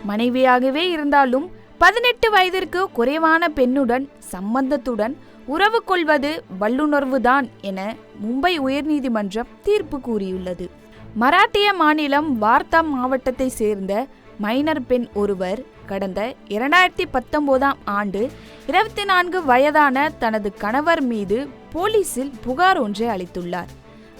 மனைவியாகவே இருந்தாலும் 18 வயதிற்கு குறைவான பெண்ணுடன் சம்பந்தத்துடன் உறவு கொள்வது வல்லுணர்வுதான் என மும்பை உயர்நீதிமன்றம் தீர்ப்பு கூறியுள்ளது. மராட்டிய மாநிலம் வார்தா மாவட்டத்தை சேர்ந்த மைனர் பெண் ஒருவர் கடந்த 2019ஆம் ஆண்டு 24 வயதான தனது கணவர் மீது போலீசில் புகார் ஒன்றை அளித்துள்ளார்.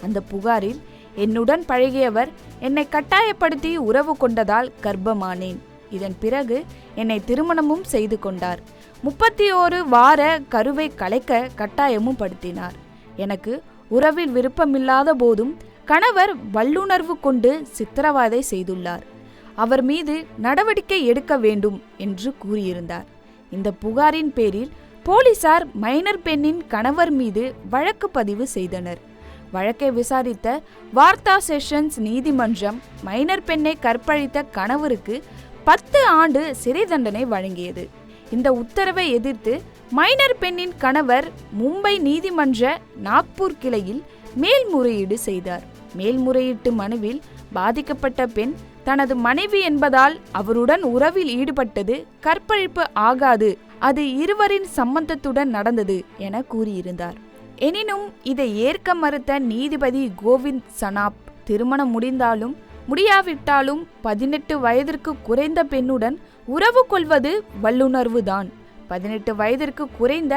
அந்த புகாரில், என்னுடன் பழகியவர் என்னை கட்டாயப்படுத்தி உறவு கொண்டதால் கர்ப்பமானேன். இதன் பிறகு என்னை திருமணமும் செய்து கொண்டார். 31 வார கருவை கலைக்க கட்டாயமும் படுத்தினார். எனக்கு உறவில் விருப்பமில்லாத போதும் கணவர் வல்லுணர்வு கொண்டு சித்திரவதை செய்துள்ளார். அவர் மீது நடவடிக்கை எடுக்க வேண்டும் என்று கூறியிருந்தார். இந்த புகாரின் பேரில் போலீசார் மைனர் பெண்ணின் கணவர் மீது வழக்கு பதிவு செய்தனர். வழக்கை விசாரித்த வார்தா செஷன்ஸ் நீதிமன்றம் மைனர் பெண்ணை கற்பழித்த கணவருக்கு 10 ஆண்டு சிறை தண்டனை வழங்கியது. இந்த உத்தரவை எதிர்த்து மைனர் பெண்ணின் கணவர் மும்பை நீதிமன்ற நாக்பூர் கிளையில் மேல்முறையீடு செய்தார். மேல்முறையீட்டு மனுவில் பாதிக்கப்பட்ட பெண் தனது மனைவி என்பதால் அவருடன் உறவில் ஈடுபட்டது கற்பழிப்பு ஆகாது, அது இருவரின் சம்பந்தத்துடன் நடந்தது என கூறியிருந்தார். எனினும் இதை ஏற்க மறுத்த நீதிபதி கோவிந்த் சனாப், திருமணம் முடிந்தாலும் முடியாவிட்டாலும் 18 வயதிற்கு குறைந்த பெண்ணுடன் உறவு கொள்வது வல்லுணர்வுதான். 18 வயதிற்கு குறைந்த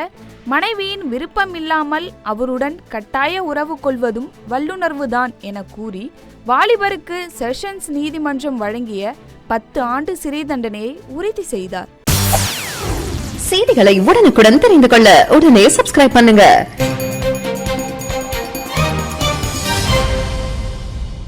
மனைவியின் விருப்பமில்லாமல் அவருடன் கட்டாய உறவு கொள்வதும் வல்லுணர்வுதான் என கூறி வாலிபருக்கு செஷன்ஸ் நீதிமன்றம் வழங்கிய 10 ஆண்டு சிறை தண்டனையை உறுதி செய்தார். செய்திகளை உடனுக்குடன் தெரிந்து கொள்ள உடனே சப்ஸ்கிரைப் பண்ணுங்க.